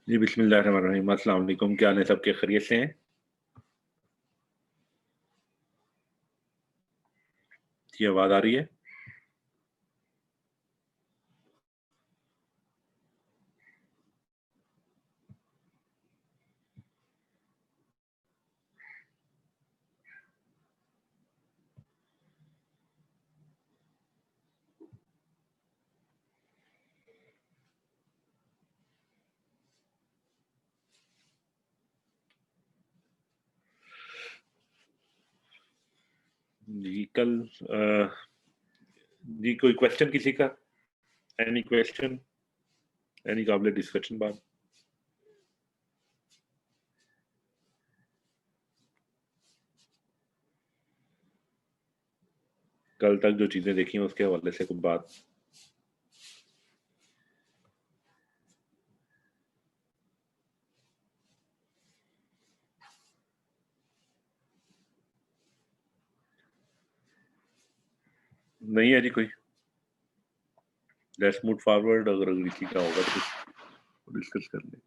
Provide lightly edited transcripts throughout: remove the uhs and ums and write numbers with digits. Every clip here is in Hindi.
जी, बिस्मिल्लाहिर्रहमानिर्रहीम। अस्सलाम वालेकुम। क्या हाल है? सबके खैरियत से हैं? जी, आवाज़ आ रही है? जी, कल जी कोई क्वेश्चन किसी का? Any question? एनी काबिल डिस्कशन बात? कल तक जो चीज़ें देखी हैं उसके हवाले से कुछ बात? नहीं है जी कोई? Let's move forward. अगर किसी का होगा तो डिस्कस कर लें।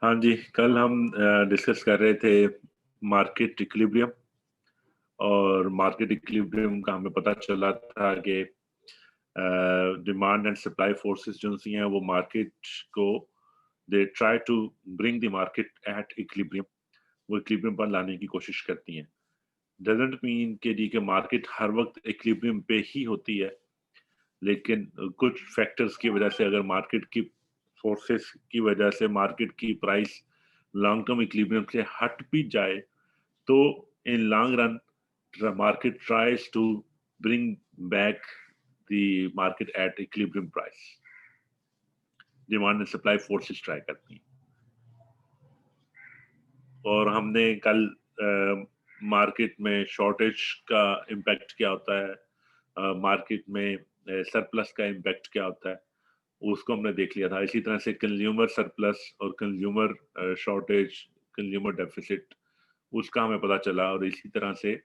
हाँ जी, कल हम डिस्कस कर रहे थे मार्केट इक्विलिब्रियम, और मार्केट इक्विलिब्रियम का हमें पता चला था कि डिमांड एंड सप्लाई फोर्सेस जो सी हैं वो मार्केट को they try to bring the market at equilibrium, वो इक्विलिब्रियम पर लाने की कोशिश करती हैं। डजंट मीन कि जी कि मार्केट हर वक्त इक्विलिब्रियम पे ही होती है, लेकिन कुछ फैक्टर्स की वजह से, अगर मार्केट की फोर्सेस की वजह से मार्केट की प्राइस लॉन्ग टर्म इक्विलिब्रियम से हट भी जाए, तो in long run market tries to bring back the market at equilibrium price. Demand and supply forces try करती हैं। और हमने कल मार्केट में शॉर्टेज का इम्पैक्ट क्या होता है, मार्केट में सरप्लस का इम्पैक्ट क्या होता है, उसको हमने देख लिया था। इसी तरह से कंज्यूमर सरप्लस और कंज्यूमर शॉर्टेज, कंज्यूमर डेफिसिट, उसका हमें पता चला। और इसी तरह से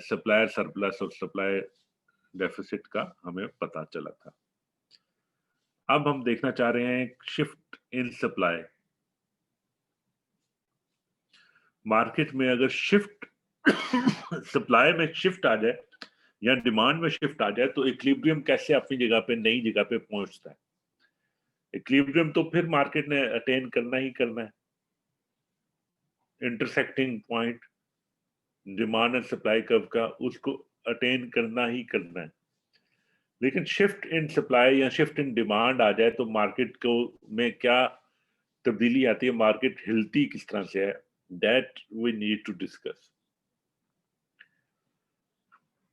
सप्लायर सरप्लस और सप्लायर डेफिसिट का हमें पता चला था। अब हम देखना चाह रहे हैं शिफ्ट इन सप्लाई। मार्केट में अगर शिफ्ट सप्लाई में शिफ्ट आ जाए या डिमांड में शिफ्ट आ जाए, तो इक्विलिब्रियम कैसे अपनी जगह पे, नई जगह पे पहुंचता है। इक्विलिब्रियम तो फिर मार्केट ने अटेन करना ही करना है, intersecting point demand and supply curve का, उसको अटेन करना ही करना है। लेकिन शिफ्ट इन सप्लाई या शिफ्ट इन डिमांड आ जाए तो मार्केट को में क्या तब्दीली आती है, मार्केट हिलती किस तरह से है, that we need to discuss.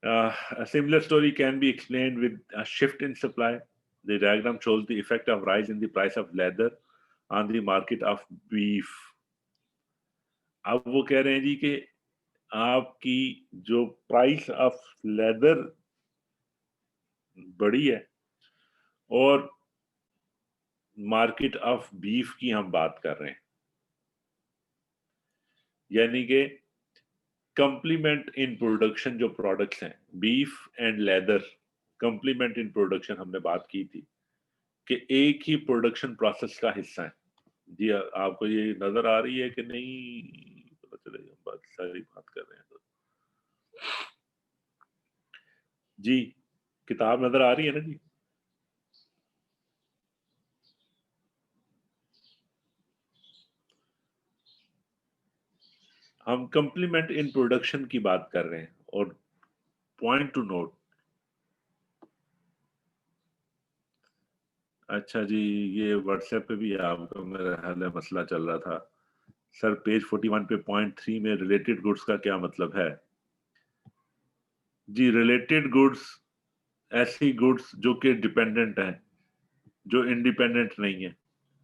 A similar story can be explained with a shift in supply. The diagram shows the effect of rise in the price of leather on the market of beef. अब वो कह रहे हैं जी कि आपकी जो प्राइस ऑफ लेदर बढ़ी है और मार्केट ऑफ बीफ की हम बात कर रहे हैं, यानी कि कंप्लीमेंट इन प्रोडक्शन जो प्रोडक्ट्स हैं, beef and leather, complement in production हमने बात की थी कि एक ही प्रोडक्शन प्रोसेस का हिस्सा है। जी आपको ये नजर आ रही है कि नहीं? पता चले, हम बात सारी बात कर रहे हैं तो। जी, किताब नजर आ रही है ना जी? हम कंप्लीमेंट इन प्रोडक्शन की बात कर रहे हैं। और पॉइंट टू नोट, अच्छा जी, ये व्हाट्सएप पे भी आपका मेरा ख्याल है मसला चल रहा था सर। पेज 41 पे पॉइंट 3 में रिलेटेड गुड्स का क्या मतलब है? जी, रिलेटेड गुड्स ऐसी गुड्स जो कि डिपेंडेंट हैं, जो इंडिपेंडेंट नहीं है।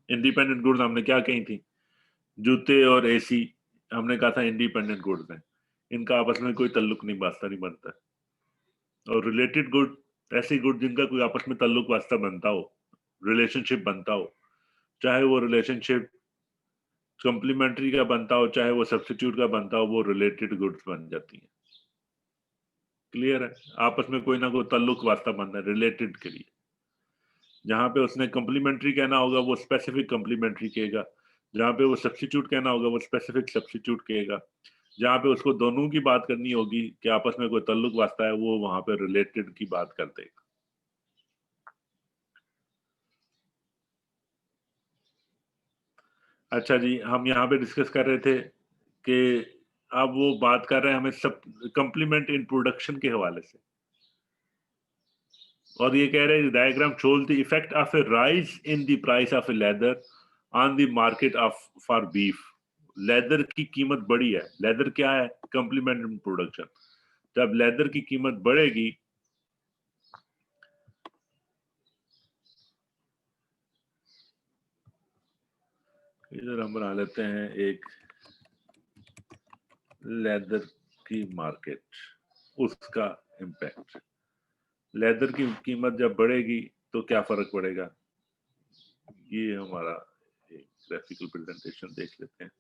इंडिपेंडेंट गुड्स हमने क्या कही थी? जूते और एसी हमने कहा था इंडिपेंडेंट गुड्स हैं, इनका आपस में कोई ताल्लुक नहीं, वास्ता नहीं बनता। और रिलेटेड गुड ऐसी गुड जिनका कोई आपस में ताल्लुक वास्ता बनता हो, रिलेशनशिप बनता हो, चाहे वो रिलेशनशिप कॉम्प्लीमेंट्री का बनता हो, चाहे वो सब्स्टिट्यूट का बनता हो, वो रिलेटेड गुड्स बन जाती हैं। क्लियर है, आपस में कोई ना कोई ताल्लुक वास्ता बनना है रिलेटेड के लिए। जहां पे उसने कम्प्लीमेंट्री कहना होगा वो स्पेसिफिक कम्प्लीमेंट्री कहेगा, जहां पे वो सब्स्टिट्यूट कहना होगा वो स्पेसिफिक सब्स्टिट्यूट कहेगा, जहां पे उसको दोनों की बात करनी होगी कि आपस में कोई ताल्लुक वास्ता है वो वहां पे रिलेटेड की बात कर देगा। अच्छा जी, हम यहाँ पे डिस्कस कर रहे थे कि अब वो बात कर रहे हैं हमें सब कम्प्लीमेंट इन प्रोडक्शन के हवाले से, और ये कह रहे हैं diagram shows the effect of A rise in the price of A leather on the market of for beef. Leather की कीमत बढ़ी है, लेदर क्या है? Complement in production. जब लेदर की कीमत बढ़ेगी, इधर हम बना लेते हैं एक लेदर की मार्केट, उसका इम्पैक्ट। लेदर की कीमत जब बढ़ेगी तो क्या फर्क पड़ेगा, ये हमारा एक ग्राफिकल प्रेजेंटेशन देख लेते हैं।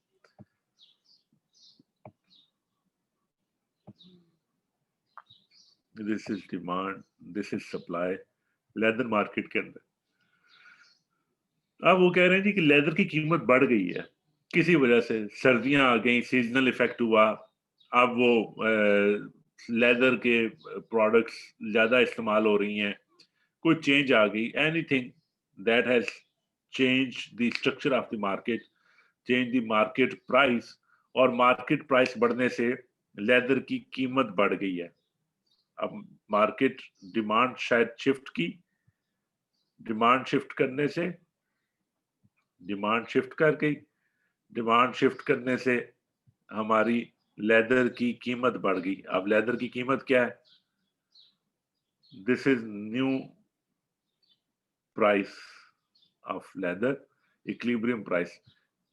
This is demand, this is supply leather market के अंदर। अब वो कह रहे हैं जी कि लेदर की कीमत बढ़ गई है किसी वजह से, सर्दियां आ गई, सीजनल इफेक्ट हुआ, अब वो लेदर के प्रोडक्ट्स ज्यादा इस्तेमाल हो रही हैं, कोई चेंज आ गई, anything that has change the structure of the market, change the market price, और मार्केट प्राइस बढ़ने से लेदर की कीमत बढ़ गई है। अब मार्केट डिमांड शायद शिफ्ट की, डिमांड शिफ्ट करने से डिमांड शिफ्ट कर गई, डिमांड शिफ्ट करने से हमारी लेदर की कीमत बढ़ गई। अब लेदर की कीमत क्या है? This is new price of leather, equilibrium price.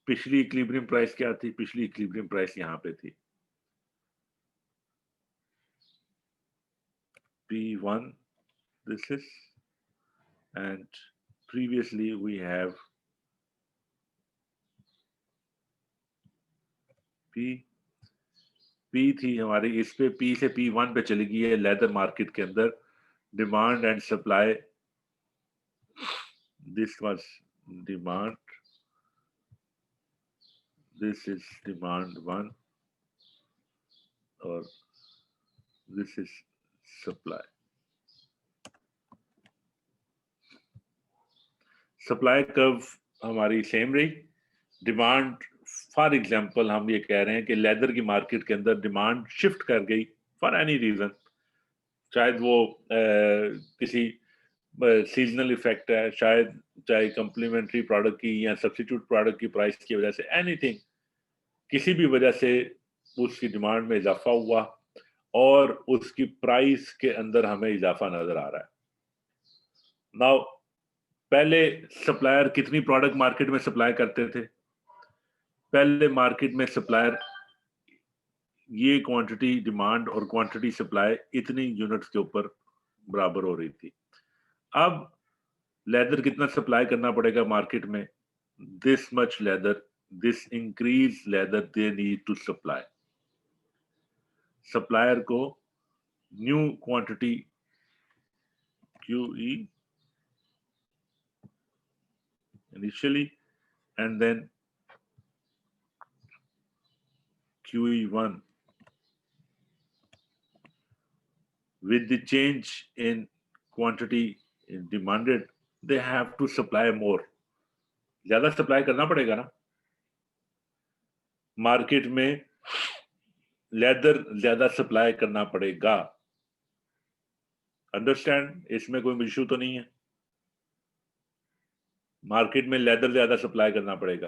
पिछली इक्विलिब्रियम प्राइस क्या थी? पिछली इक्विलिब्रियम प्राइस यहां पे थी P1, this is, and previously we have P थी हमारी, इस पे P से P1 पे चली गई है लेदर मार्केट के अंदर। Demand and supply, this was demand, this is demand 1 और this is supply. Supply curve हमारी सेम रही। डिमांड, फॉर एग्जांपल हम ये कह रहे हैं कि लेदर की मार्केट के अंदर डिमांड शिफ्ट कर गई फॉर एनी रीजन, शायद वो किसी सीजनल इफेक्ट है, शायद चाहे कम्प्लीमेंट्री प्रोडक्ट की या सब्स्टिट्यूट प्रोडक्ट की प्राइस की वजह से, एनीथिंग, किसी भी वजह से उसकी डिमांड में इजाफा हुआ और उसकी प्राइस के अंदर हमें इजाफा नजर आ रहा है। नाउ, पहले सप्लायर कितनी प्रोडक्ट मार्केट में सप्लाई करते थे? पहले मार्केट में सप्लायर ये क्वांटिटी डिमांड और क्वांटिटी सप्लाई इतनी यूनिट्स के ऊपर बराबर हो रही थी। अब लेदर कितना सप्लाई करना पड़ेगा मार्केट में? This much leather, this increase leather they need to supply. Supplier को new quantity QE initially and then QE1 with the change in quantity demanded, they have to supply more. ज्यादा सप्लाई करना पड़ेगा ना मार्केट में, लेदर ज्यादा सप्लाई करना पड़ेगा। अंडरस्टैंड? इसमें कोई इशू तो नहीं है, मार्केट में लेदर ज्यादा सप्लाई करना पड़ेगा।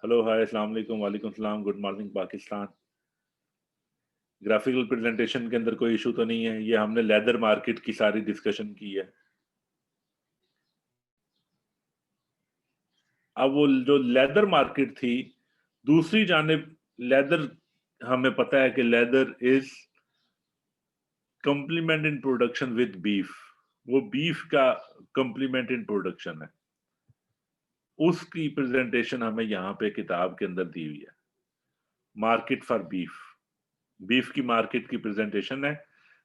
हेलो, हाय, अस्सलाम वालेकुम, वालेकुम सलाम, good morning Pakistan. Graphical presentation के अंदर कोई इशू तो नहीं है? ये हमने लेदर मार्केट की सारी डिस्कशन की है। अब वो जो लेदर मार्केट थी, दूसरी जानिब लेदर, हमें पता है कि leather is complement in production with beef, वो बीफ का कंप्लीमेंट इन प्रोडक्शन है, उसकी प्रेजेंटेशन हमें यहाँ पे किताब के अंदर दी हुई है। मार्केट फॉर बीफ की मार्केट की प्रेजेंटेशन है।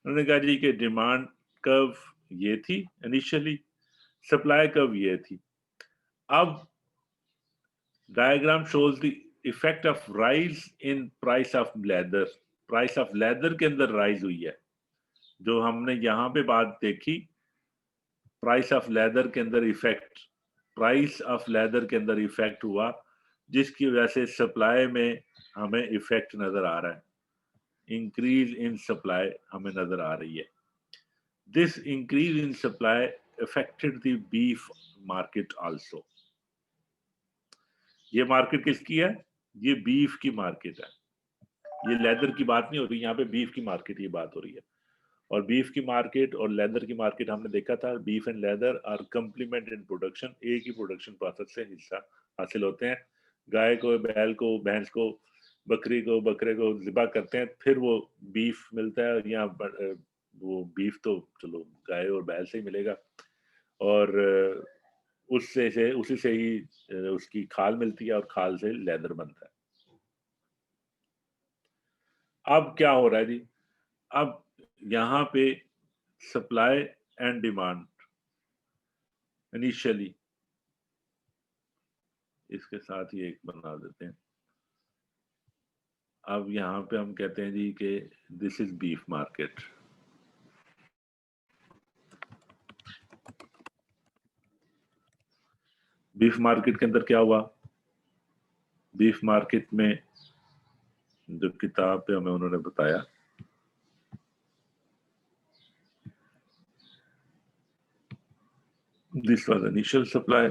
उन्होंने कहा जी कि डिमांड कर्व ये थी इनिशियली, सप्लाई कर्व ये थी। अब diagram shows the effect of rise in price of leather. Price of leather के अंदर राइज हुई है। जो हमने यहाँ पे बात देखी, प्राइस ऑफ लेदर के अंदर इफेक्ट, प्राइस ऑफ लेदर के अंदर इफेक्ट हुआ, जिसकी वजह से सप्लाई में हमें इफेक्ट नजर आ रहा है, इंक्रीज इन सप्लाई हमें नजर आ रही है। This increase in supply affected the beef market also. ये मार्केट किसकी है? ये बीफ की मार्केट है। ये लेदर की बात नहीं हो रही, यहाँ पे बीफ की मार्केट की बात हो रही है। और बीफ की मार्केट और लेदर की मार्केट हमने देखा था, beef and leather are complement in production, एक ही प्रोडक्शन प्रोसेस से हिस्सा हासिल होते हैं। गाय को, बैल को, भैंस को, बकरी को, बकरे को ज़िबा करते हैं, फिर वो बीफ मिलता है। या वो बीफ तो चलो गाय और बैल से ही मिलेगा, और उससे से उसी से ही उसकी खाल मिलती है, और खाल से लेदर बनता है। अब क्या हो रहा है जी? अब यहाँ पे सप्लाई एंड डिमांड इनिशियली, इसके साथ ही एक बना देते हैं। अब यहाँ पे हम कहते हैं जी कि this is beef market. Beef market के अंदर क्या हुआ? बीफ मार्केट में जो किताब पे हमें उन्होंने बताया, this was initial supply,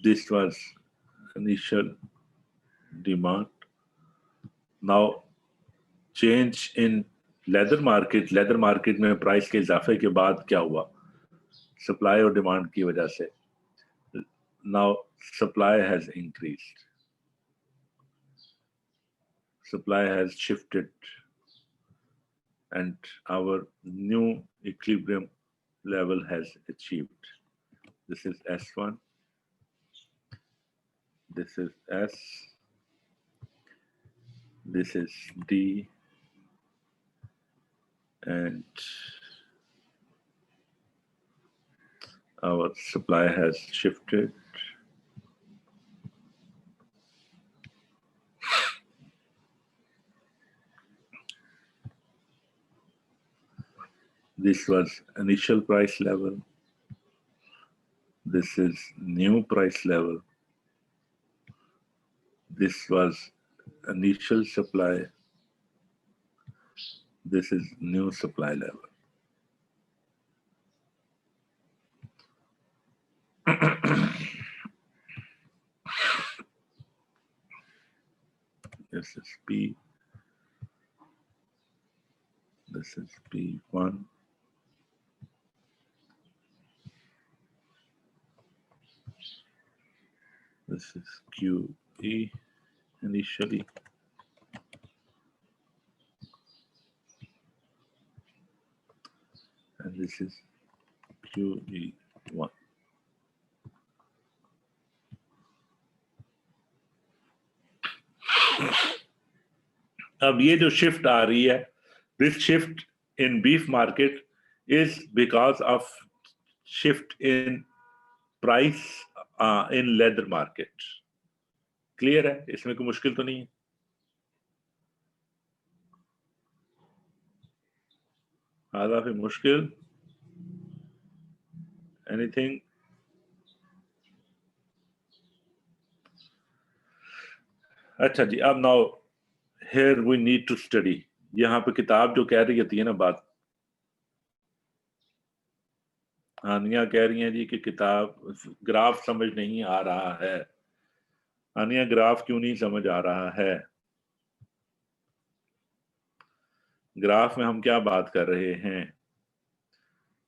this was initial demand. Now change in leather market में प्राइस के इजाफे के बाद क्या हुआ? सप्लाई और डिमांड की वजह से now supply has increased, supply has shifted, and our new equilibrium level has achieved. This is S1, this is S, this is D, and our supply has shifted. This was initial price level. This is new price level. This was initial supply. This is new supply level. This is P. This is P1. This is QE initially. And this is QE1. अब ये जो शिफ्ट आ रही है, this shift in beef market is because of shift in price in leather market. Clear है? इसमें कोई मुश्किल तो नहीं है? आधा फिर मुश्किल? एनीथिंग? अच्छा जी, अब now here we need to study. यहाँ पे किताब जो कह रही होती है ना बात, आनिया कह रही हैं जी कि किताब ग्राफ समझ नहीं आ रहा है। आनिया, ग्राफ क्यों नहीं समझ आ रहा है? ग्राफ में हम क्या बात कर रहे हैं?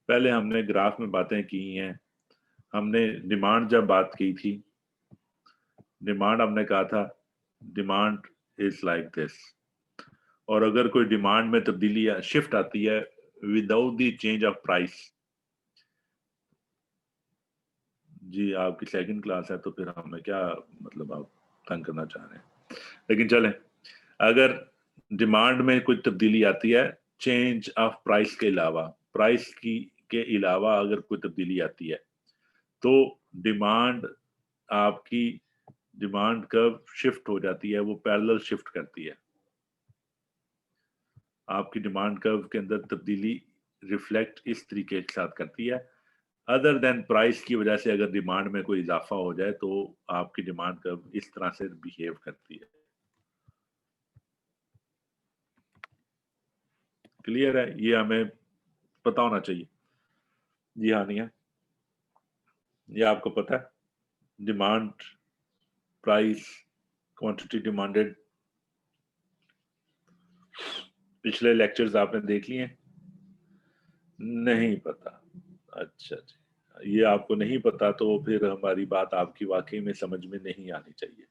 पहले हमने ग्राफ में बातें की हैं। हमने डिमांड जब बात की थी, डिमांड हमने कहा था डिमांड इज लाइक दिस, और अगर कोई डिमांड में तब्दीली या शिफ्ट आती है without the change of price, जी, आपकी सेकंड क्लास है तो फिर हमें क्या मतलब आप तंग करना चाह रहे हैं। लेकिन चलें, अगर डिमांड में कोई तब्दीली आती है, चेंज ऑफ प्राइस के अलावा, प्राइस की के अलावा अगर कोई तब्दीली आती है, तो डिमांड आपकी डिमांड कर्व शिफ्ट हो जाती है, वो पैरेलल शिफ्ट करती है। आपकी डिमांड कर्व के अंदर तब्दीली रिफ्लेक्ट इस तरीके के साथ करती है। अदर देन प्राइस की वजह से अगर डिमांड में कोई इजाफा हो जाए तो आपकी डिमांड कर्व इस तरह से बिहेव करती है। क्लियर है? ये हमें पता होना चाहिए। जी हाँ, नहीं है? ये आपको पता है? डिमांड, प्राइस, क्वांटिटी डिमांडेड, पिछले लेक्चर्स आपने देख लिए हैं? नहीं पता। अच्छा जी। ये आपको नहीं पता तो फिर हमारी बात आपकी वाकई में समझ में नहीं आनी चाहिए।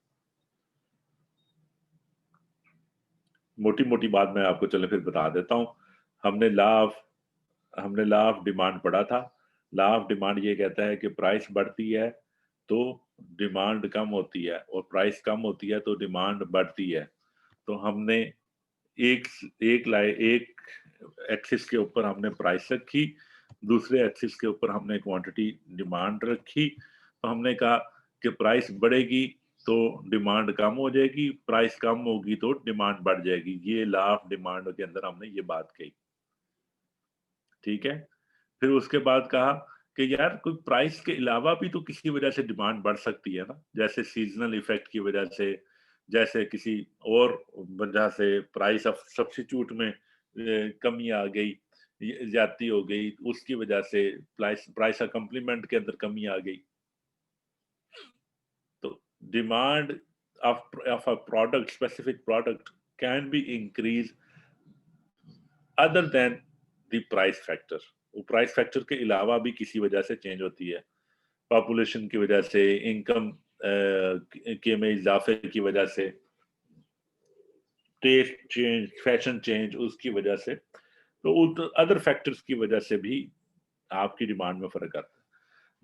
मोटी-मोटी बात मैं आपको चलो फिर बता देता हूँ। हमने लॉ ऑफ हमने लॉ ऑफ डिमांड पढ़ा था। लॉ ऑफ डिमांड ये कहता है कि प्राइस बढ़ती है तो डिमांड कम होती है और प्राइस कम होती है तो डिमांड बढ़ती है। तो हमने एक एक एक्सिस के ऊपर हमने प्राइस रखी, दूसरे एक्सिस के ऊपर हमने क्वांटिटी डिमांड रखी। तो हमने कहा कि प्राइस बढ़ेगी तो डिमांड कम हो जाएगी, प्राइस कम होगी तो डिमांड बढ़ जाएगी। ये लॉ ऑफ डिमांड के अंदर हमने ये बात कही। ठीक है? फिर उसके बाद कहा कि यार कोई प्राइस के अलावा भी तो किसी वजह से डिमांड बढ़ सकती है ना, जैसे सीजनल इफेक्ट की वजह से, जैसे किसी और वजह से प्राइस ऑफ सब्स्टिट्यूट में कमी आ गई, ज्यादती हो गई, उसकी वजह से प्राइस प्राइस ऑफ कम्प्लीमेंट के अंदर कमी आ गई। तो demand of a product, specific product can be increase other than the price factor. वो प्राइस फैक्टर के अलावा भी किसी वजह से चेंज होती है, पॉपुलेशन की वजह से, इनकम के में इजाफे की वजह से, टेस्ट चेंज, फैशन चेंज, उसकी वजह से, तो अदर फैक्टर्स की वजह से भी आपकी डिमांड में फर्क आता है।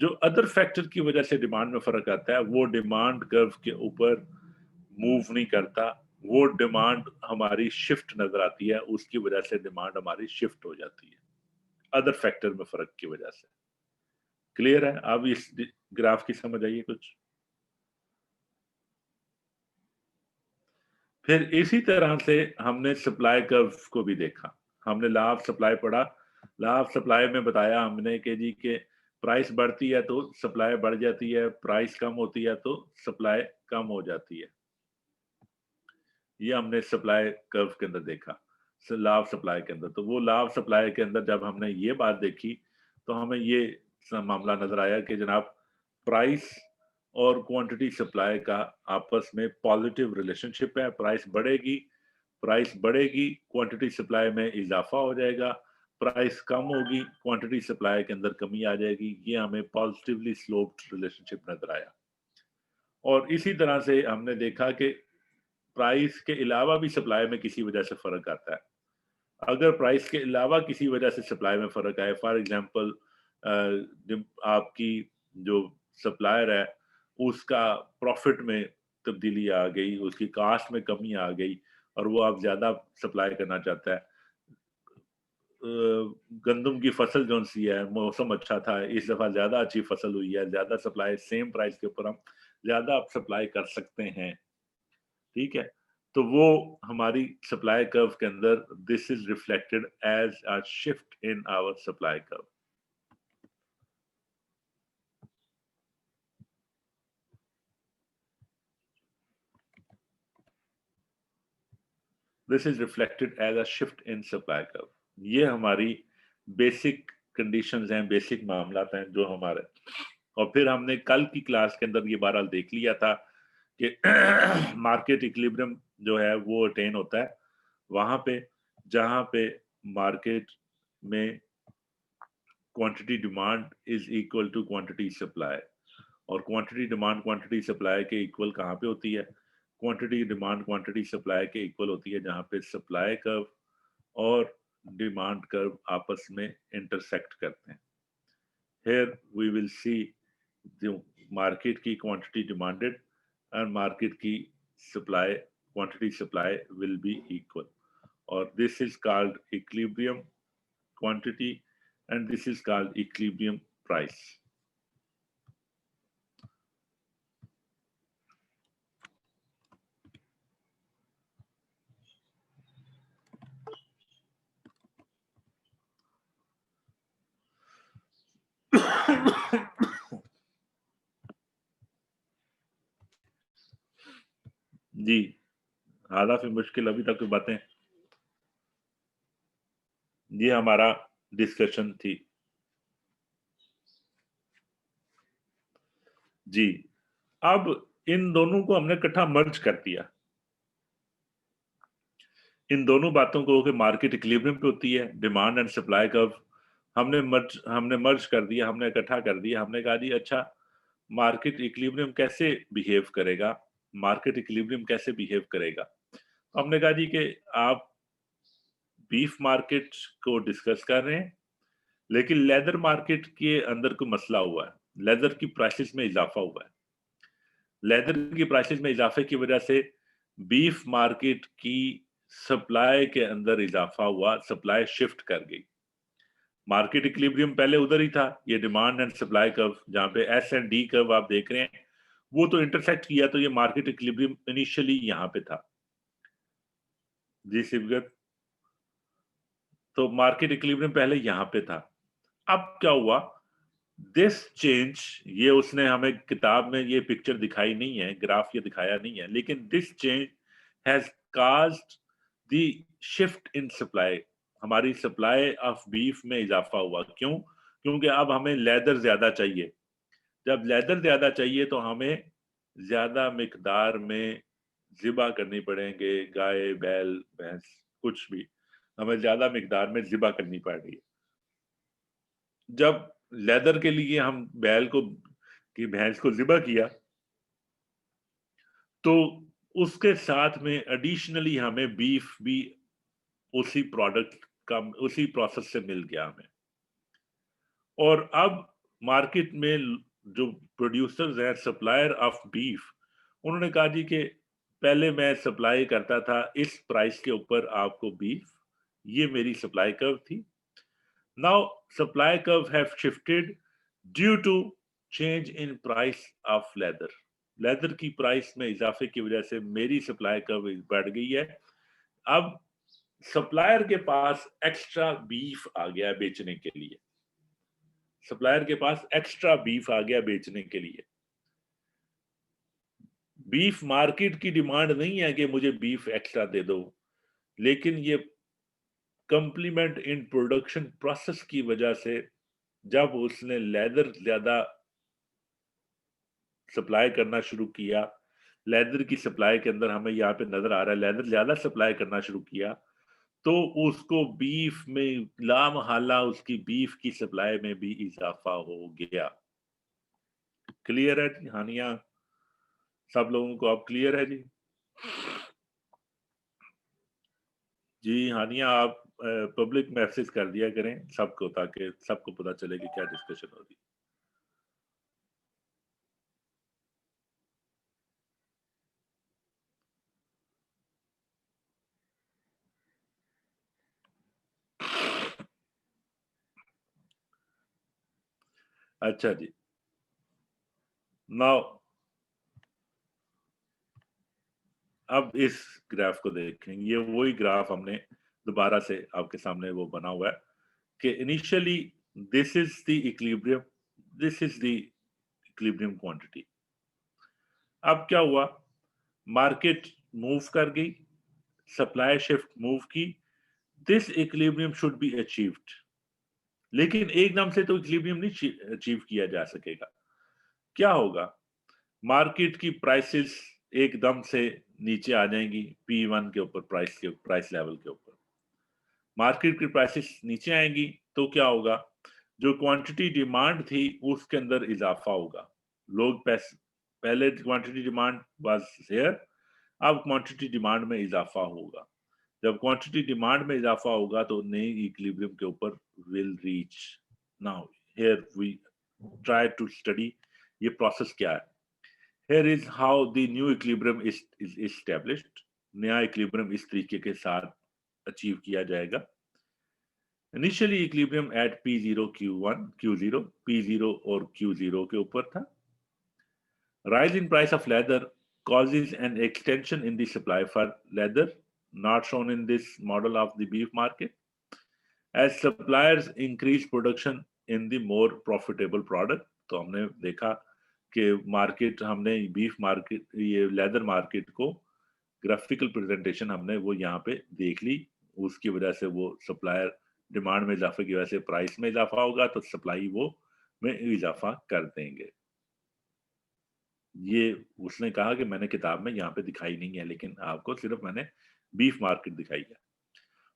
जो अदर फैक्टर की वजह से डिमांड में फर्क आता है वो डिमांड कर्व के ऊपर मूव नहीं करता, वो डिमांड हमारी शिफ्ट नजर आती है, उसकी वजह से डिमांड हमारी शिफ्ट हो जाती है अदर फैक्टर में फर्क की वजह से। क्लियर है? अब इस ग्राफ की समझ आइए कुछ। फिर इसी तरह से हमने सप्लाई कर्व को भी देखा। हमने लॉ ऑफ सप्लाई पढ़ा। लॉ ऑफ सप्लाई में बताया हमने कि जी के प्राइस बढ़ती है तो सप्लाई बढ़ जाती है, प्राइस कम होती है तो सप्लाई कम हो जाती है। ये हमने सप्लाई कर्व के अंदर देखा, लॉ ऑफ सप्लाई के अंदर। तो वो लॉ ऑफ सप्लाई के अंदर जब हमने ये बात देखी तो हमें ये मामला नजर आया कि जनाब प्राइस और क्वांटिटी सप्लाई का आपस में पॉजिटिव रिलेशनशिप है। प्राइस बढ़ेगी, क्वांटिटी सप्लाई में इजाफा हो जाएगा, प्राइस कम होगी, क्वांटिटी सप्लाई के अंदर कमी आ जाएगी। ये हमें पॉजिटिवली स्लोप्ड रिलेशनशिप नजर आया। और इसी तरह से हमने देखा कि प्राइस के अलावा भी सप्लाई में किसी वजह से फर्क आता है। अगर प्राइस के अलावा किसी वजह से सप्लाई में फर्क आए, फॉर एग्जांपल आपकी जो सप्लायर है उसका प्रॉफिट में तब्दीली आ गई, उसकी कास्ट में कमी आ गई और वो आप ज्यादा सप्लाई करना चाहता है। गंदम की फसल जो सी है, मौसम अच्छा था, इस दफा ज्यादा अच्छी फसल हुई है, ज्यादा सप्लाई, सेम प्राइस के ऊपर हम ज्यादा आप सप्लाई कर सकते हैं। ठीक है? तो वो हमारी सप्लाई कर्व के अंदर this is reflected as a shift in our supply curve. This is reflected as a shift in supply curve. ये हमारी बेसिक कंडीशंस हैं, बेसिक मामलात हैं जो हमारे। और फिर हमने कल की क्लास के अंदर ये बहरहाल देख लिया था कि मार्केट इक्विलिब्रियम जो है वो अटेन होता है वहां पे जहां पे मार्केट में quantity demand is equal to quantity supply. और क्वांटिटी डिमांड क्वांटिटी सप्लाई के इक्वल कहाँ पे होती है? क्वांटिटी डिमांड क्वांटिटी सप्लाई के इक्वल होती है जहाँ पे सप्लाई कर्व और डिमांड कर्व आपस में इंटरसेक्ट करते हैं। Here we will see जो मार्केट की क्वांटिटी डिमांडेड and market की supply quantity supply will be equal, or this is called equilibrium quantity and this is called equilibrium price. जी, हालांकि मुश्किल अभी तक की बातें, ये हमारा डिस्कशन थी। जी, अब इन दोनों को हमने इकट्ठा मर्ज कर दिया। इन दोनों बातों को कि मार्केट इक्विलिब्रियम पे होती है, डिमांड एंड सप्लाई कर्व हमने मर्ज कर दिया, हमने इकट्ठा कर दिया। हमने कहा जी अच्छा, मार्केट इक्विलिब्रियम कैसे बिहेव करेगा, मार्केट इक्विलिब्रियम कैसे बिहेव करेगा। हमने कहा जी कि आप बीफ मार्केट को डिस्कस कर रहे हैं, लेकिन लेदर मार्केट के अंदर कोई मसला हुआ है, लेदर की प्राइसेस में इजाफा हुआ है। लेदर की प्राइसेस में इजाफे की वजह से बीफ मार्केट की सप्लाई के अंदर इजाफा हुआ, सप्लाई शिफ्ट कर गई। मार्केट इक्विलिब्रियम पहले उधर ही था, ये डिमांड एंड सप्लाई कर्व जहां पे एस एंड डी कर्व आप देख रहे हैं, वो तो इंटरसेक्ट किया, तो ये मार्केट इक्विलिब्रियम इनिशियली यहां पे था। जी शिवगत, तो मार्केट इक्विलिब्रियम पहले यहां पे था। अब क्या हुआ, दिस चेंज, ये उसने हमें किताब में ये पिक्चर दिखाई नहीं है, ग्राफ ये दिखाया नहीं है, लेकिन this change has caused the shift in supply. हमारी सप्लाई ऑफ बीफ में इजाफा हुआ। क्यों? क्योंकि अब हमें लेदर ज्यादा चाहिए। जब लेदर ज्यादा चाहिए तो हमें ज्यादा मिकदार में ज़िबा करनी पड़ेंगे, गाय, बैल, भैंस, कुछ भी हमें ज्यादा मिकदार में ज़िबा करनी पड़ रही है। जब लेदर के लिए हम बैल को की भैंस को ज़िबा किया, तो उसके साथ में एडिशनली हमें बीफ भी उसी प्रोडक्ट का, उसी प्रोसेस से मिल गया हमें। और अब मार्केट में जो प्रोड्यूसर्स हैं, सप्लायर ऑफ बीफ, उन्होंने कहा जी कि पहले मैं सप्लाई करता था इस प्राइस के ऊपर आपको बीफ, ये मेरी सप्लाई कर्व थी। Now supply curve have shifted due to change in price of leather. Leather की प्राइस में इजाफे की वजह से मेरी सप्लाई कर्व बढ़ गई है। अब सप्लायर के पास एक्स्ट्रा बीफ आ गया बेचने के लिए, सप्लायर के पास एक्स्ट्रा बीफ आ गया बेचने के लिए। बीफ मार्केट की डिमांड नहीं है कि मुझे बीफ एक्स्ट्रा दे दो, लेकिन ये कंप्लीमेंट इन प्रोडक्शन प्रोसेस की वजह से जब उसने लेदर ज्यादा सप्लाई करना शुरू किया, लेदर की सप्लाई के अंदर हमें यहाँ पे नजर आ रहा है लेदर ज्यादा सप्लाई करना शुरू किया, तो उसको बीफ में लामहला उसकी बीफ की सप्लाई में भी इजाफा हो गया। क्लियर है जी हानिया, सब लोगों को अब क्लियर है जी? जी हानिया, आप पब्लिक मैसेज कर दिया करें सबको, ताकि सबको पता चले कि क्या डिस्कशन हो रही। अच्छा जी, नाउ अब इस ग्राफ को देखेंगे। ये वही ग्राफ हमने दोबारा से आपके सामने वो बना हुआ है कि initially this is the equilibrium, this is the equilibrium quantity. अब क्या हुआ, मार्केट मूव कर गई, सप्लाई शिफ्ट मूव की, this equilibrium should be achieved. लेकिन एकदम से तो इक्विलिब्रियम नहीं अचीव किया जा सकेगा। क्या होगा, मार्केट की प्राइसेस एकदम से नीचे आ जाएंगी P1 के ऊपर, प्राइस लेवल के ऊपर मार्केट की प्राइसेस नीचे आएंगी, तो क्या होगा, जो क्वांटिटी डिमांड थी उसके अंदर इजाफा होगा। लोग पैसे, पहले क्वांटिटी डिमांड वाज हियर, अब क्वांटिटी डिमांड में इजाफा होगा। जब क्वांटिटी डिमांड में इजाफा होगा तो नई इक्विलिब्रियम के ऊपर will reach. Now here we try to study ये प्रोसेस क्या है? Here is how the new equilibrium is established. नया इक्विलिब्रियम इस तरीके के साथ अचीव किया जाएगा. Initially equilibrium at P0 Q1 Q0 P0 और Q0 के ऊपर था. Rise in price of leather causes an extension in the supply for leather, not shown in this model of the beef market. As suppliers increase production in the more profitable product, तो हमने देखा कि मार्केट, हमने बीफ मार्केट, ये लेदर मार्केट को ग्राफिकल प्रेजेंटेशन हमने वो यहाँ पे देख ली. उसकी वजह से वो सप्लायर डिमांड में इजाफे की वजह से प्राइस में इजाफा होगा, तो सप्लाई वो में इजाफा कर देंगे. ये उसने कहा कि मैंने किताब में यहाँ पे दिखाई नहीं है, लेकिन आपको सिर्फ मैंने बीफ मार्केट दिखाई है.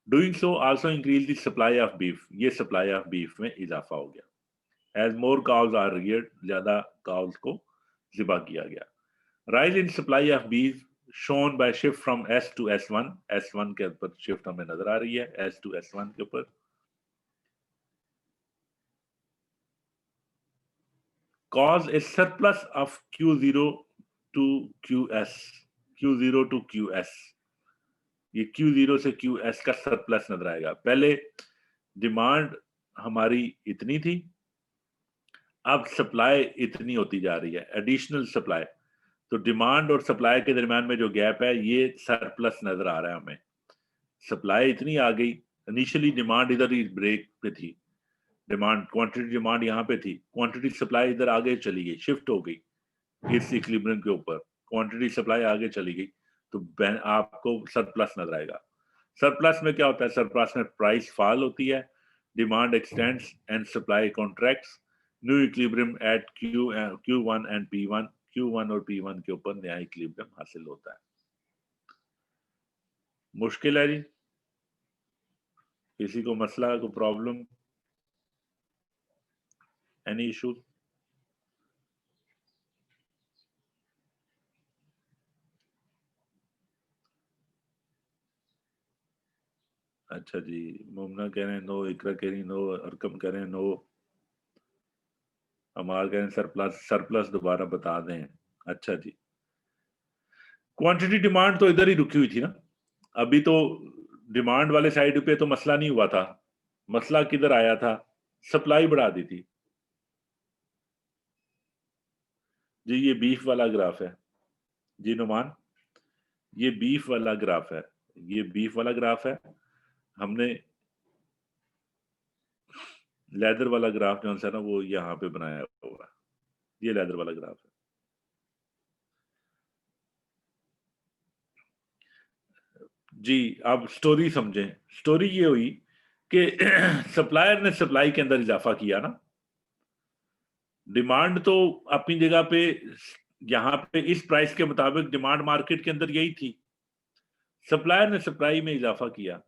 Doing so also increase the supply of beef. ये सप्लाई ऑफ बीफ में इजाफा हो गया. As more cows are reared, ज्यादा काउज को ज़िबा किया गया. Rise in supply of beef shown by shift from S to S1. S1 के ऊपर शिफ्ट हमें नजर आ रही है, S to S1 के ऊपर. Cause a surplus of Q0 to QS. Q0 to QS. ये Q0 से QS का सरप्लस नजर आएगा. पहले डिमांड हमारी इतनी थी, अब सप्लाई इतनी होती जा रही है, एडिशनल सप्लाई. तो डिमांड और सप्लाई के दरमियान में जो गैप है, ये सरप्लस नजर आ रहा है हमें. सप्लाई इतनी आ गई, इनिशियली डिमांड इधर ही ब्रेक पे थी, डिमांड क्वांटिटी डिमांड यहाँ पे थी, क्वांटिटी सप्लाई इधर आगे चली गई, शिफ्ट हो गई इस इक्विलिब्रियम के ऊपर, क्वांटिटी सप्लाई आगे चली गई, तो आपको सरप्लस नजर आएगा. सरप्लस में क्या होता है? सरप्लस में प्राइस फॉल होती है, demand x tends and supply contracts. New equilibrium at Q1 and P1. Q1 और P1 के ऊपर नया इक्विलिब्रियम हासिल होता है. मुश्किल है जी? किसी को मसला, को प्रॉब्लम, एनी इशू? अच्छा जी, मुमना कह रहे हैं नो, इकरा कह रही नो, अरकम कह रहे हैं नो, अमार कह रहे हैं सरप्लस दोबारा बता दें. अच्छा जी, क्वांटिटी डिमांड तो इधर ही रुकी हुई थी ना. अभी तो डिमांड वाले साइड पे तो मसला नहीं हुआ था. मसला किधर आया था? सप्लाई बढ़ा दी थी जी. ये बीफ वाला ग्राफ है जी नुमान, ये बीफ वाला ग्राफ है, ये बीफ वाला ग्राफ है. हमने लेदर वाला ग्राफ जो है ना, वो यहाँ पे बनाया हुआ है. ये लेदर वाला ग्राफ है जी. अब स्टोरी समझें. स्टोरी ये हुई कि सप्लायर ने सप्लाई के अंदर इजाफा किया ना. डिमांड तो अपनी जगह पे, यहाँ पे इस प्राइस के मुताबिक डिमांड मार्केट के अंदर यही थी. सप्लायर ने सप्लाई में इजाफा किया.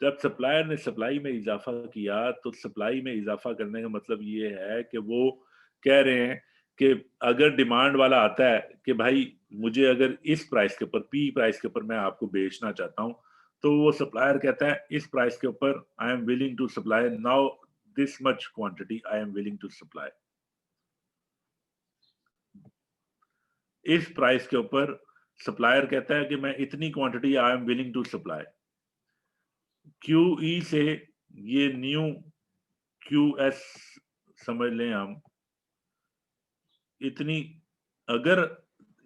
जब सप्लायर ने सप्लाई में इजाफा किया, तो सप्लाई में इजाफा करने का मतलब ये है कि वो कह रहे हैं कि अगर डिमांड वाला आता है कि भाई मुझे अगर इस प्राइस के ऊपर, पी प्राइस के ऊपर मैं आपको बेचना चाहता हूं, तो वो सप्लायर कहता है इस प्राइस के ऊपर I am willing to supply now this much quantity I am willing to supply. इस प्राइस के ऊपर सप्लायर कहता है कि मैं इतनी quantity I am willing to supply. QE से ये न्यू QS समझ लें हम, इतनी अगर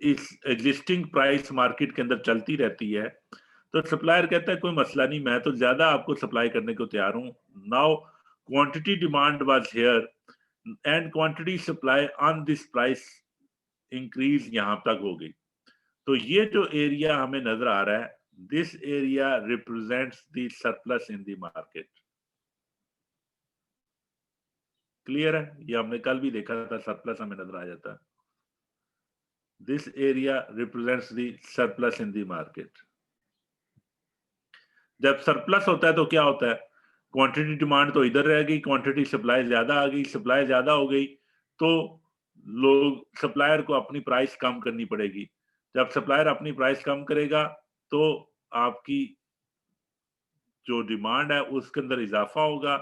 इस एग्जिस्टिंग प्राइस मार्केट के अंदर चलती रहती है, तो सप्लायर कहता है कोई मसला नहीं, मैं तो ज्यादा आपको सप्लाई करने को तैयार हूं. Now quantity demand was here and quantity supply on this price increase यहां तक हो गई. तो ये जो एरिया हमें नजर आ रहा है, this area represents the surplus in the market. Clear है? ये हमने कल भी देखा था, सरप्लस हमें नजर आ जाता है. This area represents the surplus in the market. जब सरप्लस होता है तो क्या होता है? क्वांटिटी डिमांड तो इधर रह गई, क्वांटिटी सप्लाई ज्यादा आ गई, सप्लाई ज्यादा हो गई, तो लोग, सप्लायर को अपनी प्राइस कम करनी पड़ेगी. जब सप्लायर अपनी प्राइस कम करेगा, तो आपकी जो डिमांड है उसके अंदर इजाफा होगा.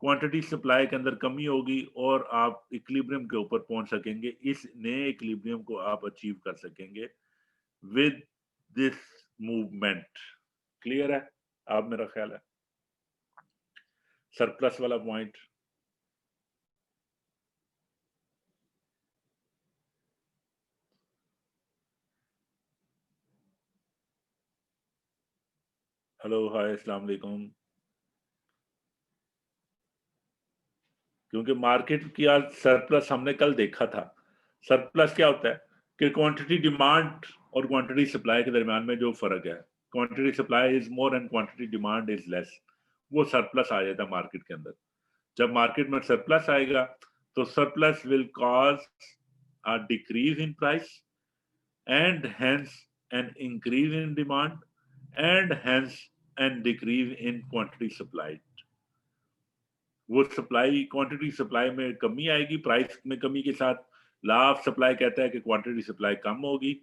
क्वांटिटी सप्लाई के अंदर कमी होगी और आप इक्विलिब्रियम के ऊपर पहुंच सकेंगे। इस नए इक्विलिब्रियम को आप अचीव कर सकेंगे विद दिस मूवमेंट। क्लियर है आप, मेरा ख्याल है सरप्लस वाला पॉइंट। हेलो, हाय, अस्सलाम वालेकुम। क्योंकि मार्केट की आज सरप्लस हमने कल देखा था। सरप्लस क्या होता है कि क्वांटिटी डिमांड और क्वांटिटी सप्लाई के दरमियान में जो फर्क है, quantity supply is more and quantity demand is less, वो सरप्लस आ जाता है मार्केट के अंदर। जब मार्केट में सरप्लस आएगा तो surplus will cause a decrease in price and hence an increase in demand and hence an decrease in quantity supplied। वो सप्लाई, क्वांटिटी सप्लाई में कमी आएगी, प्राइस में कमी के साथ लॉ ऑफ सप्लाई कहता है कि क्वांटिटी सप्लाई कम होगी,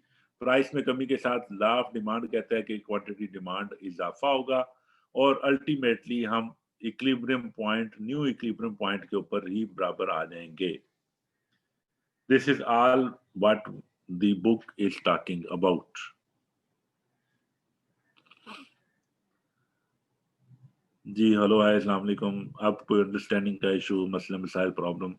प्राइस में कमी के साथ लॉ ऑफ डिमांड कहता है कि क्वांटिटी डिमांड इजाफा होगा, और अल्टीमेटली हम equilibrium point, new equilibrium point के ऊपर ही बराबर आ जाएंगे। This is all what the book is talking about. जी, हेलो, हाय, अस्सलाम वालेकुम। आपको कोई अंडरस्टैंडिंग का इशू, मसले मसाइल, प्रॉब्लम?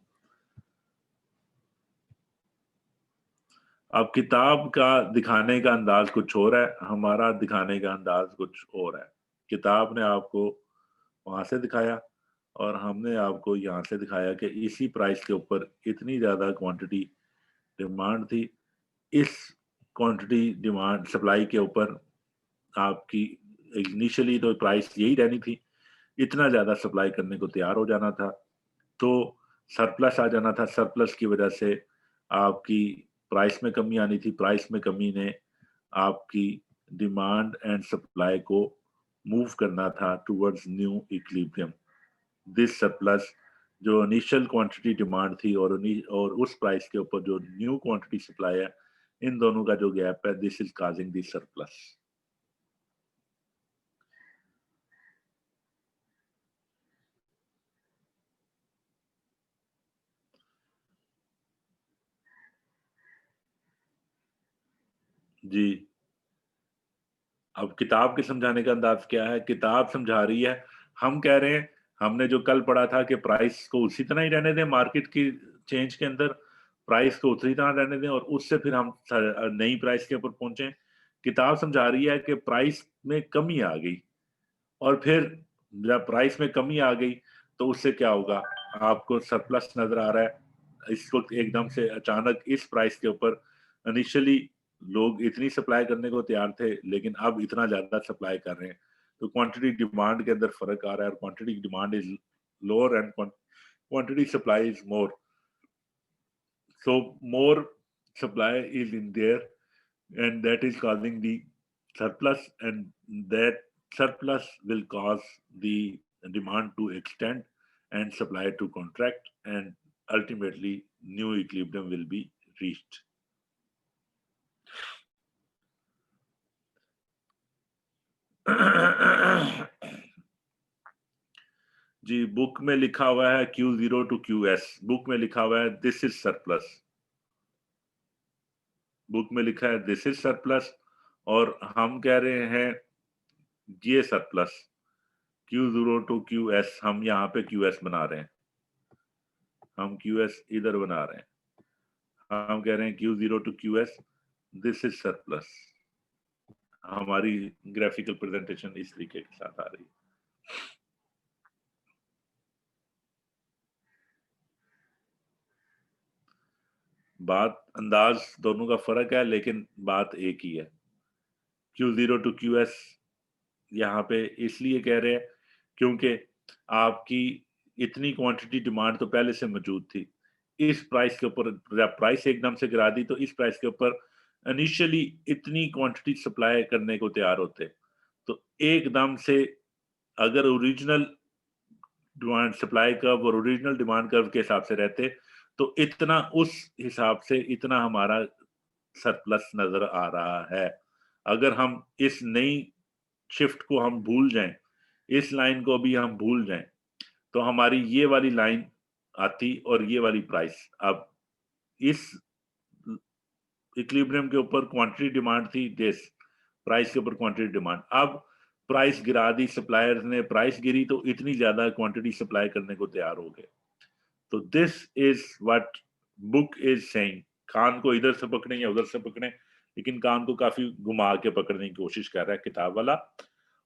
अब किताब का दिखाने का अंदाज कुछ और है, हमारा दिखाने का अंदाज कुछ और है। किताब ने आपको वहां से दिखाया और हमने आपको यहाँ से दिखाया कि इसी प्राइस के ऊपर इतनी ज्यादा क्वांटिटी डिमांड थी। इस क्वांटिटी डिमांड सप्लाई के ऊपर आपकी इनिशियली तो प्राइस यही रहनी थी, इतना ज्यादा सप्लाई करने को तैयार हो जाना था तो सरप्लस आ जाना था। सरप्लस की वजह से आपकी प्राइस में कमी आनी थी, प्राइस में कमी ने आपकी डिमांड एंड सप्लाई को मूव करना था towards new equilibrium. This surplus, जो इनिशियल क्वांटिटी डिमांड थी और उस प्राइस के ऊपर जो न्यू क्वांटिटी सप्लाई है, इन दोनों का जो गैप है, this is causing this surplus. जी, अब किताब के समझाने का अंदाज क्या है? किताब समझा रही है, हम कह रहे हैं, हमने जो कल पढ़ा था कि प्राइस को उसी तरह ही रहने दें, मार्केट की चेंज के अंदर प्राइस को उसी तरह रहने दें और उससे फिर हम नई प्राइस के ऊपर पहुंचे। किताब समझा रही है कि प्राइस में कमी आ गई और फिर जब प्राइस में कमी आ गई तो उससे क्या होगा, आपको सरप्लस नजर आ रहा है इस वक्त एकदम से अचानक इस प्राइस के ऊपर। इनिशियली लोग इतनी सप्लाई करने को तैयार थे लेकिन अब इतना ज्यादा सप्लाई कर रहे हैं, तो क्वांटिटी डिमांड के अंदर फर्क आ रहा है और quantity demand is lower and quantity supply is more, so more supply is in there and that is causing the surplus, and that surplus will cause the demand to extend and supply to contract, and ultimately new equilibrium will be reached। जी, बुक में लिखा हुआ है Q0 to QS, बुक में लिखा हुआ है दिस इज सरप्लस, बुक में लिखा है दिस इज सरप्लस और हम कह रहे हैं ये सरप्लस। Q0 to QS, हम यहाँ पे QS बना रहे हैं, हम QS इधर बना रहे हैं, हम कह रहे हैं Q0 to QS this is surplus. हमारी ग्राफिकल प्रेजेंटेशन इस तरीके के साथ आ रही है। बात, अंदाज दोनों का फर्क है लेकिन बात एक ही है। Q0 to QS यहाँ पे इसलिए कह रहे हैं क्योंकि आपकी इतनी क्वांटिटी डिमांड तो पहले से मौजूद थी, इस प्राइस के ऊपर जब प्राइस एकदम से गिरा दी तो इस प्राइस के ऊपर इनिशियली इतनी क्वांटिटी सप्लाई करने को तैयार होते, तो एकदम से अगर ओरिजिनल डिमांड सप्लाई कर्व और ओरिजिनल डिमांड कर्व के हिसाब से रहते तो इतना उस हिसाब से इतना हमारा सरप्लस नजर आ रहा है। अगर हम इस नई शिफ्ट को हम भूल जाएं, इस लाइन को भी हम भूल जाएं, तो हमारी ये वाली लाइन आती और ये वाली प्राइस। अब इस इक्विलिब्रियम के ऊपर क्वांटिटी डिमांड थी दिस, प्राइस के ऊपर क्वांटिटी डिमांड। अब प्राइस गिरा दी सप्लायर्स ने, प्राइस गिरी तो इतनी ज्यादा क्वांटिटी सप्लाई करने को तैयार हो गए। तो this is what book is saying. कान को इधर से पकड़े या उधर से पकड़े, लेकिन कान को काफी घुमा के पकड़ने की कोशिश कर रहा है किताब वाला।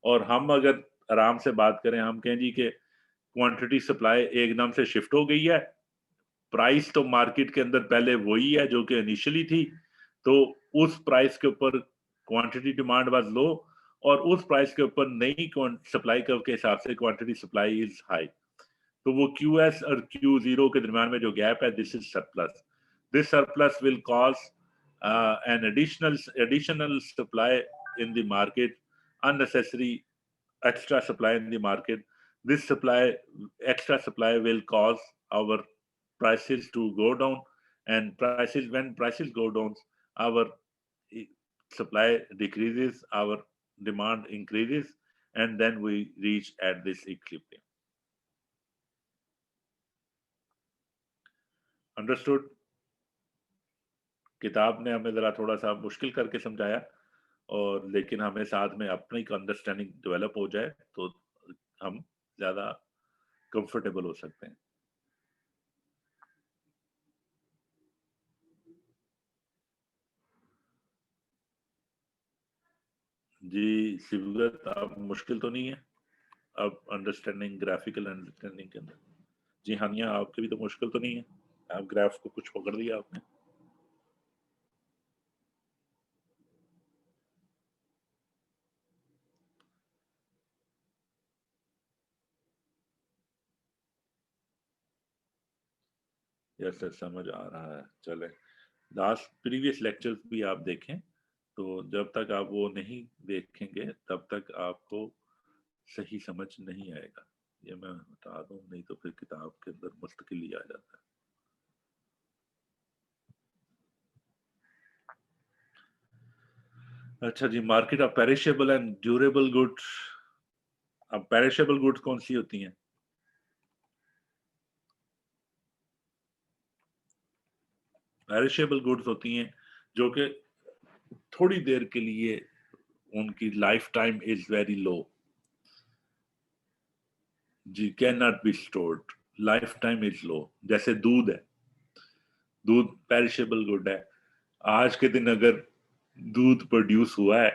और हम अगर आराम से बात करें, हम कहें जी कि क्वांटिटी सप्लाई एकदम से शिफ्ट हो गई है, प्राइस तो मार्केट के अंदर पहले वही है जो कि इनिशियली थी, तो उस प्राइस के ऊपर क्वांटिटी डिमांड वाज लो, और उस प्राइस के ऊपर नई सप्लाई कर्व के हिसाब से क्वांटिटी सप्लाई इज हाई। तो वो QS और Q0 के दरमियान में जो गैप है, this is surplus. This surplus will cause an additional supply in the market, unnecessary extra supply in the market. This extra supply will cause our prices to go down, and when prices go down, our supply decreases, our demand increases, and then we reach at this equilibrium. Understood? किताब ने हमें जरा थोड़ा सा मुश्किल करके समझाया, और लेकिन हमें साथ में अपनी अंडरस्टैंडिंग डेवलप हो जाए तो हम ज्यादा कंफर्टेबल हो सकते हैं। जी शिवगत, आप मुश्किल तो नहीं है अब अंडरस्टैंडिंग, ग्राफिकल अंडरस्टैंडिंग के अंदर? जी हानिया, आपके भी तो मुश्किल तो नहीं है? आप ग्राफ को कुछ पकड़ दिया आपने? यस सर, समझ आ रहा है। चले, लास्ट प्रीवियस लेक्चर्स भी आप देखें, तो जब तक आप वो नहीं देखेंगे तब तक आपको सही समझ नहीं आएगा। ये मैं बता दूं, नहीं तो फिर किताब के अंदर मुश्किल ही आ जाता है। अच्छा जी, market of perishable and durable goods. अब पेरिशेबल गुड्स कौन सी होती हैं? पेरिशेबल गुड्स होती हैं जो कि थोड़ी देर के लिए उनकी life time is very low. जी, can not be stored, life time is low. जैसे दूध है, दूध पेरिशेबल गुड है। आज के दिन अगर दूध प्रोड्यूस हुआ है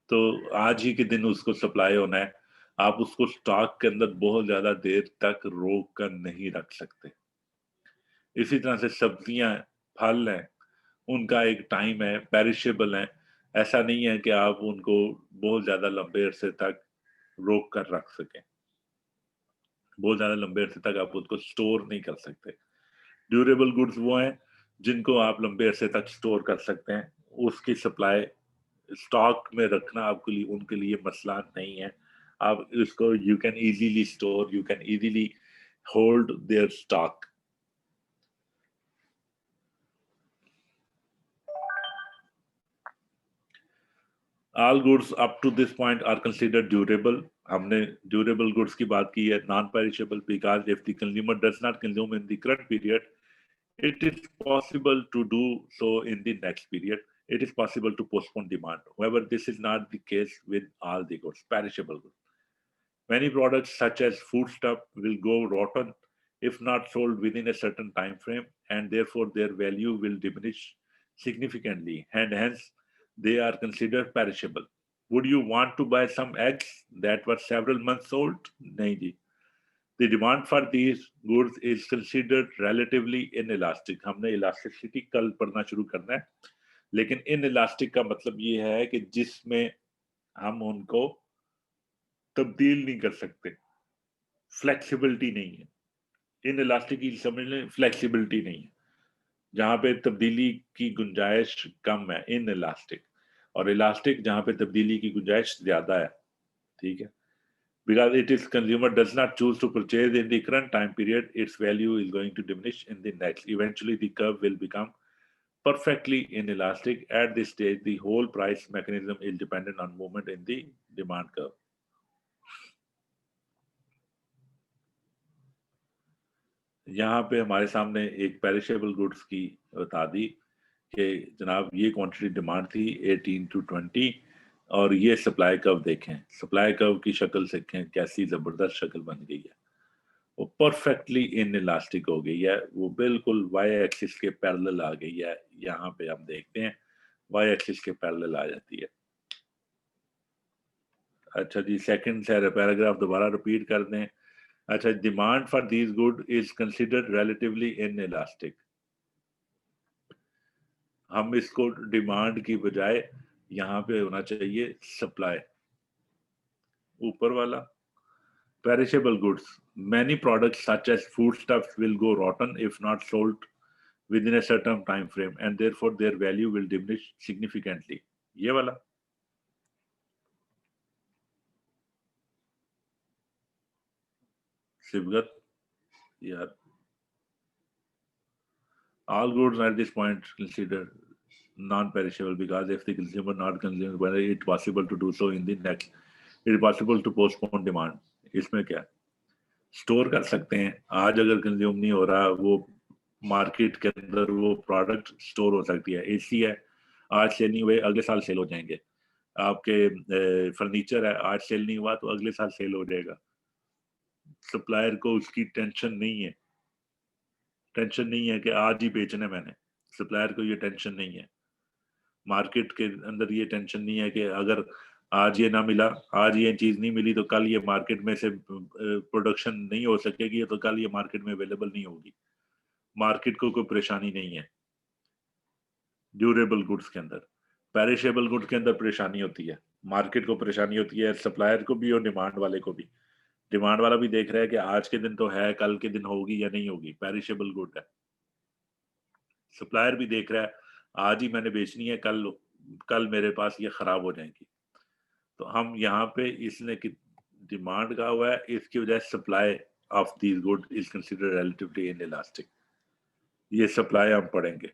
तो आज ही के दिन उसको सप्लाई होना है। आप उसको स्टॉक के अंदर बहुत ज्यादा देर तक रोक कर नहीं रख सकते। इसी तरह से सब्जियां, फल हैं, उनका एक टाइम है, पेरिशेबल है। ऐसा नहीं है कि आप उनको बहुत ज्यादा लंबे अरसे तक रोक कर रख सकें। बहुत ज्यादा लंबे अरसे तक आप उसको स्टोर नहीं कर सकते। ड्यूरेबल गुड्स वो हैं जिनको आप लंबे अरसे तक स्टोर कर सकते हैं। उसकी सप्लाई स्टॉक में रखना आपके लिए, उनके लिए मसला नहीं है। आप इसको you can easily store, you can easily hold their stock. All goods up to this point are considered durable. हमने ड्यूरेबल गुड्स की बात की है, non perishable, because if the consumer does not consume in the current period, it is possible to do so in the next period. It is possible to postpone demand. However, this is not the case with all the goods, perishable goods. Many products, such as foodstuff, will go rotten if not sold within a certain time frame, and therefore their value will diminish significantly, and hence they are considered perishable. Would you want to buy some eggs that were several months old? Nahi ji. The demand for these goods is considered relatively inelastic. हमने elasticity कल पढ़ना शुरू करना है, लेकिन inelastic का मतलब ये है कि जिसमें हम उनको तब्दील नहीं कर सकते, फ्लेक्सिबिलिटी नहीं है। inelastic की समझ लें, फ्लेक्सिबिलिटी नहीं है, जहां पे तब्दीली की गुंजाइश कम है, inelastic। और इलास्टिक जहां पे तब्दीली की गुंजाइश ज्यादा है। ठीक है, because it is consumer does not choose to purchase in the current time period, its value is going to diminish in the next. Eventually the curve will become perfectly inelastic. At this stage, the whole price mechanism is dependent on movement in the demand curve. यहाँ पे हमारे सामने एक पेरिशेबल गुड्स की बता दी कि जनाब ये क्वांटिटी डिमांड थी 18 टू 20 और ये सप्लाई कर्व देखें, सप्लाई कर्व की शक्ल देखें कैसी जबरदस्त शक्ल बन गई है। वो परफेक्टली इन इलास्टिक हो गई है, वो बिल्कुल वाई एक्सिस के पैरेलल आ गई है। यहाँ पे हम देखते हैं वाई एक्सिस के पैरेलल आ जाती है। अच्छा जी, सेकंड से पैराग्राफ दोबारा रिपीट कर दें। अच्छा, demand for these good is considered relatively in elastic. हम इसको डिमांड की बजाय यहाँ पे होना चाहिए सप्लाई, ऊपर वाला। perishable goods, many products such as foodstuffs will go rotten if not sold within a certain time frame and therefore their value will diminish significantly. ये वाला सिबगत यार, all goods at this point considered non-perishable because if the consumer not consumes, whether it possible to do so in the next, it is possible to postpone demand. इसमें क्या स्टोर कर सकते हैं, आज अगर कंज्यूम नहीं हो रहा वो मार्केट के अंदर वो प्रोडक्ट स्टोर हो सकती है। एसी है, आज सेल नहीं हुए अगले साल सेल हो जाएंगे। आपके फर्नीचर है, आज सेल नहीं हुआ तो अगले साल सेल हो जाएगा। सप्लायर को उसकी टेंशन नहीं है कि आज ही बेचना है मैंने। सप्लायर को ये टेंशन नहीं है, मार्केट के अंदर ये टेंशन नहीं है कि अगर आज ये ना मिला, आज ये चीज नहीं मिली तो कल ये मार्केट में से प्रोडक्शन नहीं हो सकेगी तो कल ये मार्केट में अवेलेबल नहीं होगी। मार्केट को कोई परेशानी नहीं है ड्यूरेबल गुड्स के अंदर। पेरिशेबल गुड के अंदर परेशानी होती है, मार्केट को परेशानी होती है, सप्लायर को भी और डिमांड वाले को भी। डिमांड वाला भी देख रहा है कि आज के दिन तो है, कल के दिन होगी या नहीं होगी, पेरिशेबल गुड है। सप्लायर भी देख रहा है आज ही मैंने बेचनी है, कल कल मेरे पास ये खराब हो जाएंगी। तो हम यहाँ पे इसने कि डिमांड का हुआ है, इसकी वजह supply of these good is considered relatively inelastic. ये सप्लाई हम पढ़ेंगे।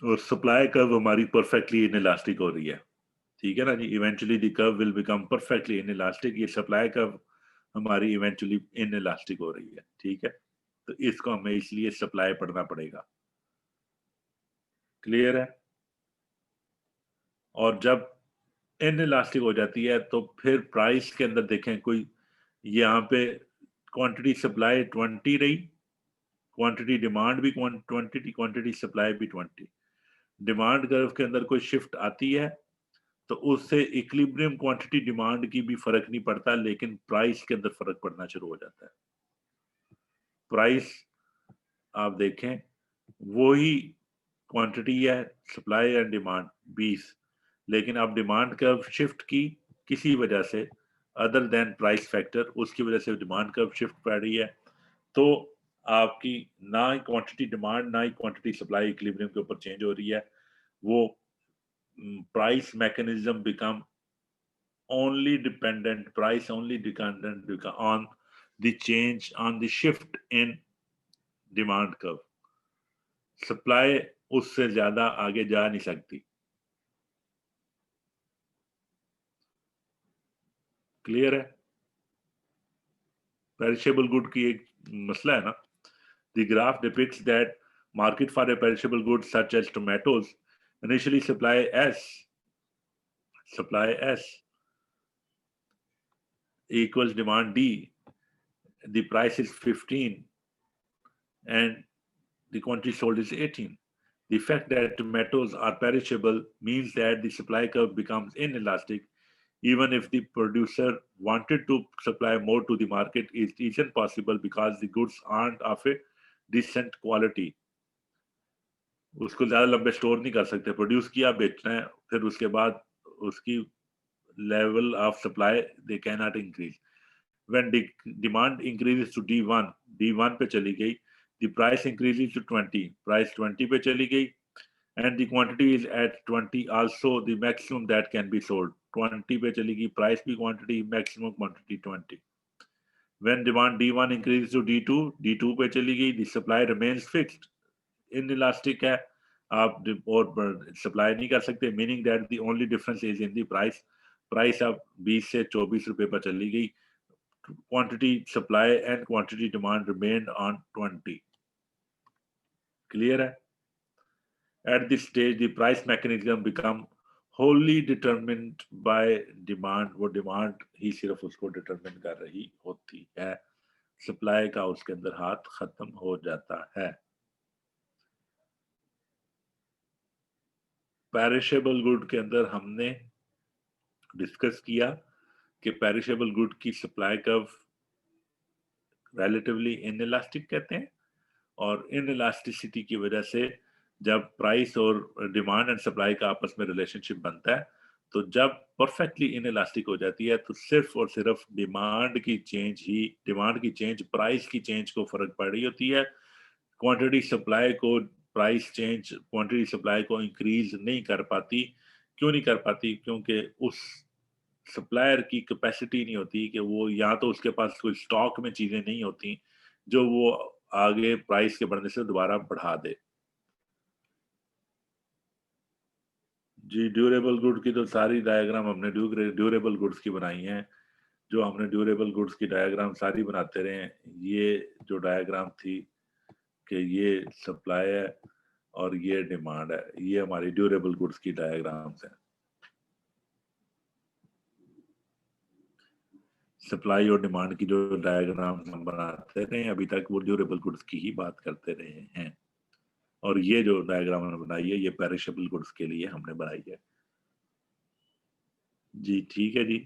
और सप्लाई कर्व हमारी परफेक्टली इनइलास्टिक हो रही है, ठीक है ना जी। Eventually the curve will become perfectly inelastic. ये सप्लाई कर्व हमारी इवेंचुअली इनइलास्टिक हो रही है, ठीक है। तो इसको हमें इसलिए सप्लाई पढ़ना पड़ेगा। क्लियर है। और जब इनइलास्टिक हो जाती है तो फिर प्राइस के अंदर देखें, कोई यहाँ पे क्वांटिटी सप्लाई 20 रही, क्वांटिटी डिमांड भी 20, क्वांटिटी सप्लाई भी 20। डिमांड कर्व के अंदर कोई शिफ्ट आती है तो उससे इक्विलिब्रियम क्वांटिटी डिमांड की भी फर्क नहीं पड़ता, लेकिन प्राइस के अंदर फर्क पड़ना शुरू हो जाता है। प्राइस आप देखें वही क्वांटिटी है, सप्लाई एंड डिमांड 20, लेकिन अब डिमांड कर्व शिफ्ट की किसी वजह से अदर देन प्राइस फैक्टर, उसकी वजह से डिमांड कर्व शिफ्ट पड़ रही है। तो आपकी ना ही क्वांटिटी डिमांड ना ही क्वांटिटी सप्लाई इक्विलिब्रियम के ऊपर चेंज हो रही है। वो price mechanism become only dependent, price only dependent on the change, on the shift in demand curve। Supply उससे ज्यादा आगे जा नहीं सकती। क्लियर है। पेरिशेबल गुड की एक मसला है ना। The graph depicts that market for a perishable goods such as tomatoes initially supply S equals demand D. The price is 15 and the quantity sold is 18. The fact that tomatoes are perishable means that the supply curve becomes inelastic. Even if the producer wanted to supply more to the market, it isn't possible because the goods aren't of a decent quality. उसको ज़्यादा लंबे स्टोर नहीं कर सकते, प्रोड्यूस किया बेचना है, फिर उसके बाद उसकी level of supply they can not increase. When demand increases to D1 पे चली गई, the price increases to 20, price 20 पे चली गई, and the quantity is at 20 also the maximum that can be sold। 20 पे चली गई, प्राइस भी quantity, maximum quantity 20। when demand D1 increases to D2 पे चली गई, the supply remains fixed, inelastic है। आप और सप्लाई नहीं कर सकते, meaning that the only difference is in the price. Price अब 20 से 24 रुपए पर चली गई। Quantity supply and quantity demand remain on 20। Clear है? At this stage the price mechanism become wholly determined by demand. वो डिमांड ही सिर्फ उसको डिटरमिन कर रही होती है, सप्लाई का उसके अंदर हाथ खत्म हो जाता है। पेरिशेबल गुड के अंदर हमने डिस्कस किया कि पेरिशेबल गुड की सप्लाई कर्व रिलेटिवली इनइलास्टिक कहते हैं, और इनइलास्टिसिटी की वजह से जब प्राइस और डिमांड एंड सप्लाई का आपस में रिलेशनशिप बनता है, तो जब परफेक्टली इनइलास्टिक हो जाती है तो सिर्फ और सिर्फ डिमांड की चेंज प्राइस की चेंज को फर्क पड़ रही होती है। क्वांटिटी सप्लाई को प्राइस चेंज क्वांटिटी सप्लाई को इंक्रीज नहीं कर पाती। क्यों नहीं कर पाती? क्योंकि उस सप्लायर की कैपेसिटी नहीं होती कि वो, या तो उसके पास कोई स्टॉक में चीजें नहीं होती जो वो आगे प्राइस के बढ़ने से दोबारा बढ़ा दे। जी, ड्यूरेबल गुड की तो सारी डायग्राम हमने ड्यूरेबल गुड्स की बनाई हैं। जो हमने ड्यूरेबल गुड्स की डायग्राम सारी बनाते रहे हैं। ये जो डायग्राम थी कि ये सप्लाई है और ये डिमांड है, ये हमारी ड्यूरेबल गुड्स की डायग्राम्स हैं। सप्लाई और डिमांड की जो डायग्राम हम बनाते रहे अभी तक, वो ड्यूरेबल गुड्स की ही बात करते रहे हैं। और ये जो डायग्राम हमने बनाई है, ये पेरिशेबल गुड्स के लिए हमने बनाई है। जी ठीक है जी।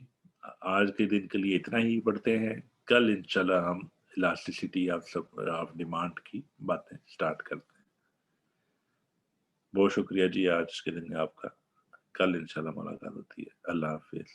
आज के दिन के लिए इतना ही पढ़ते हैं। कल इंशाल्लाह हम इलास्टिसिटी ऑफ डिमांड की बातें स्टार्ट करते हैं। बहुत शुक्रिया जी आज के दिन में आपका। कल इंशाल्लाह मुलाकात होती है। अल्लाह हाफिज।